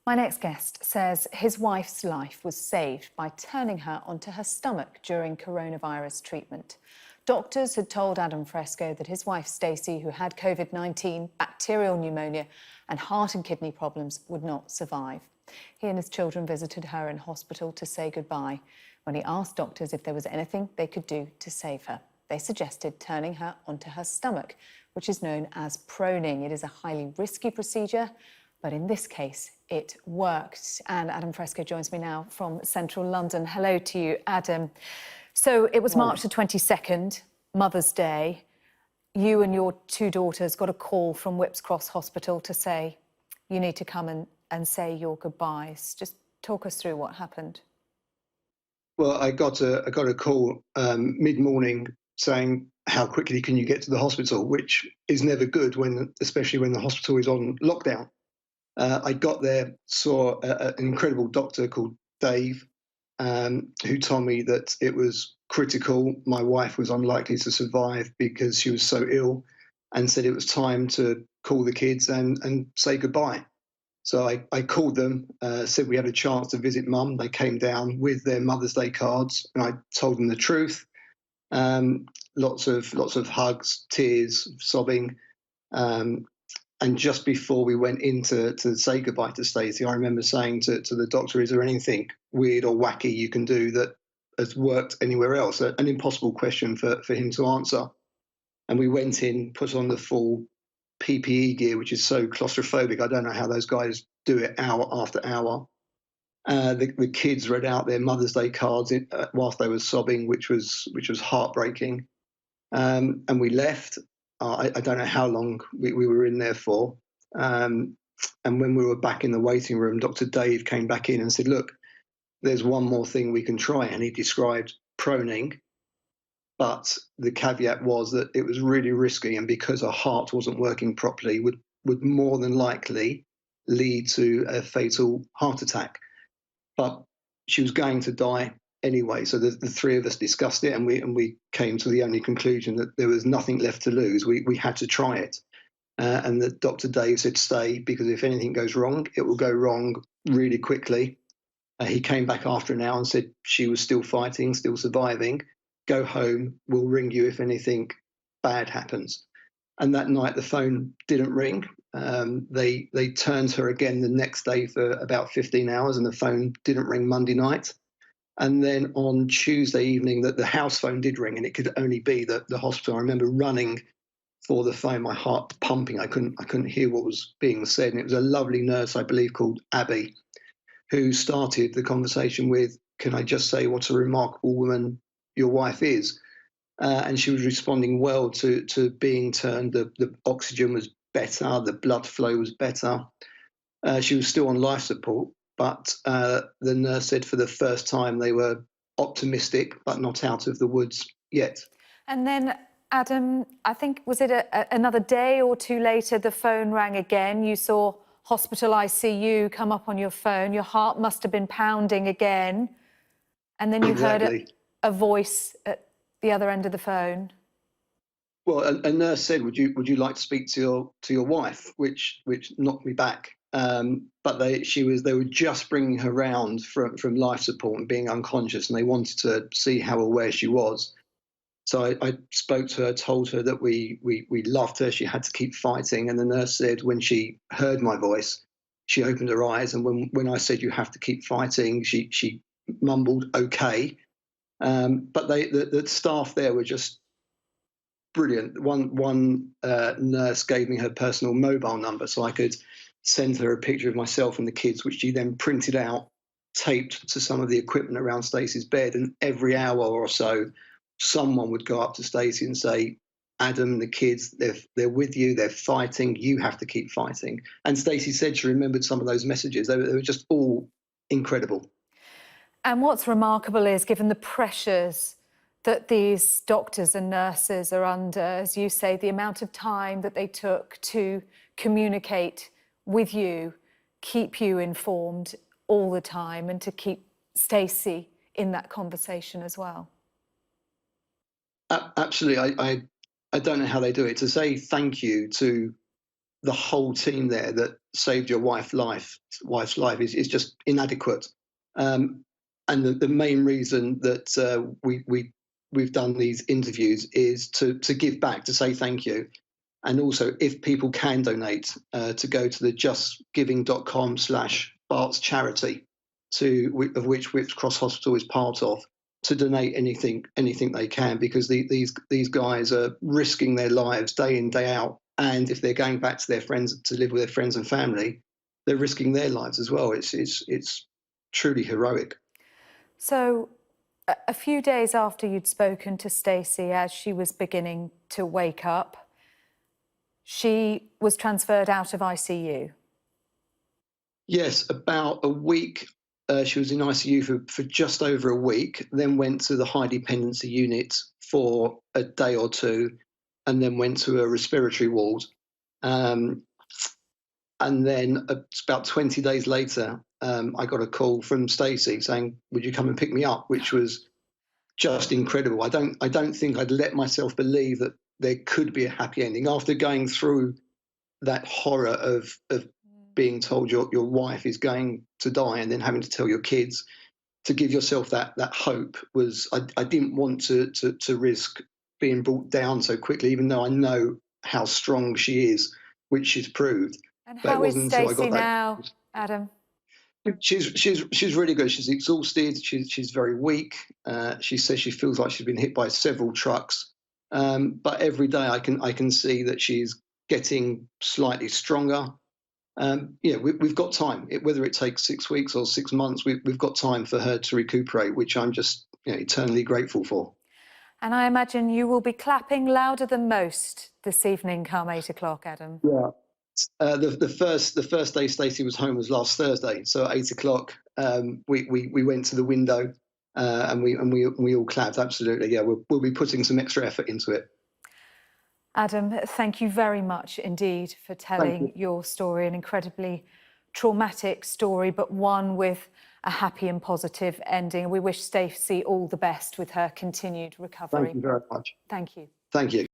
My next guest says his wife's life was saved by turning her onto her stomach during coronavirus treatment. Doctors had told Adam Fresco that his wife Stacey, who had COVID-19, bacterial pneumonia and heart and kidney problems, would not survive. He and his children visited her in hospital to say goodbye when he asked doctors if there was anything they could do to save her. They suggested turning her onto her stomach, which is known as proning. It is a highly risky procedure, but in this case, it worked. And Adam Fresco joins me now from central London. Hello to you, Adam. So it was March the 22nd, Mother's Day. You and your two daughters got a call from Whipps Cross Hospital to say, you need to come and say your goodbyes. Just talk us through what happened. Well, I got a call mid-morning saying, how quickly can you get to the hospital, which is never good, especially when the hospital is on lockdown. I got there, saw an incredible doctor called Dave, who told me that it was critical. My wife was unlikely to survive because she was so ill, and said it was time to call the kids and say goodbye. So I called them, said we had a chance to visit Mum. They came down with their Mother's Day cards, and I told them the truth. Lots of hugs, tears, sobbing. And just before we went in to say goodbye to Stacey, I remember saying to the doctor, is there anything weird or wacky you can do that has worked anywhere else? An impossible question for him to answer. And we went in, put on the full PPE gear, which is so claustrophobic. I don't know how those guys do it hour after hour. The kids read out their Mother's Day cards whilst they were sobbing, which was heartbreaking. And we left. I don't know how long we were in there for. And when we were back in the waiting room, Dr. Dave came back in and said, look, there's one more thing we can try. And he described proning. But the caveat was that it was really risky, and because her heart wasn't working properly, would more than likely lead to a fatal heart attack. But she was going to die anyway. So the three of us discussed it, and we came to the only conclusion that there was nothing left to lose. We had to try it. And that Dr. Dave said, stay, because if anything goes wrong, it will go wrong really quickly. He came back after an hour and said she was still fighting, still surviving. Go home, we'll ring you if anything bad happens. And that night the phone didn't ring. They turned her again the next day for about 15 hours, and the phone didn't ring Monday night. And then on Tuesday evening, the house phone did ring, and it could only be the hospital. I remember running for the phone, my heart pumping. I couldn't hear what was being said. And it was a lovely nurse, I believe, called Abby, who started the conversation with, can I just say what a remarkable woman your wife is? And she was responding well to being turned. The oxygen was better, the blood flow was better. She was still on life support, but the nurse said for the first time they were optimistic, but not out of the woods yet. And then, Adam, I think, was it another day or two later, the phone rang again. You saw hospital ICU come up on your phone. Your heart must have been pounding again. And then you Exactly. heard a voice at the other end of the phone. Well, a nurse said, "Would you like to speak to your wife?" Which knocked me back. But they were just bringing her round from life support and being unconscious, and they wanted to see how aware she was. So I spoke to her, told her that we loved her. She had to keep fighting. And the nurse said when she heard my voice, she opened her eyes, and when I said you have to keep fighting, she mumbled okay. But the staff there were just brilliant. One nurse gave me her personal mobile number so I could send her a picture of myself and the kids, which she then printed out, taped to some of the equipment around Stacey's bed. And every hour or so, someone would go up to Stacey and say, Adam, the kids, they're with you, they're fighting, you have to keep fighting. And Stacey said she remembered some of those messages. They were just all incredible. And what's remarkable is, given the pressures that these doctors and nurses are under, as you say, the amount of time that they took to communicate with you, keep you informed all the time, and to keep Stacey in that conversation as well. Absolutely. I don't know how they do it. To say thank you to the whole team there that saved your wife's life is just inadequate. And the main reason that we've done these interviews is to give back, to say thank you. And also, if people can donate, to go to the justgiving.com/Bart's charity, of which Whips Cross Hospital is part of, to donate anything they can, because these guys are risking their lives day in, day out. And if they're going back to their friends, to live with their friends and family, they're risking their lives as well. It's truly heroic. So, a few days after you'd spoken to Stacey, as she was beginning to wake up, she was transferred out of ICU. Yes, about a week. She was in ICU for just over a week, then went to the high dependency unit for a day or two, and then went to a respiratory ward. And then about 20 days later, I got a call from Stacey saying, "Would you come and pick me up?" Which was just incredible. I don't think I'd let myself believe that there could be a happy ending after going through that horror of being told your wife is going to die, and then having to tell your kids. To give yourself that hope was, I didn't want to risk being brought down so quickly, even though I know how strong she is, which she's proved. And But it how is wasn't until I Stacey got that. now, Adam? She's really good. She's exhausted. She's very weak. She says she feels like she's been hit by several trucks. But every day I can see that she's getting slightly stronger. We've got time. Whether it takes 6 weeks or 6 months, we've got time for her to recuperate, which I'm just eternally grateful for. And I imagine you will be clapping louder than most this evening come 8 o'clock, Adam. Yeah. The first day Stacey was home was last Thursday. So at 8 o'clock, we went to the window, and we all clapped. Absolutely, yeah. We'll be putting some extra effort into it. Adam, thank you very much indeed for telling your story, an incredibly traumatic story, but one with a happy and positive ending. We wish Stacey all the best with her continued recovery. Thank you very much. Thank you. Thank you.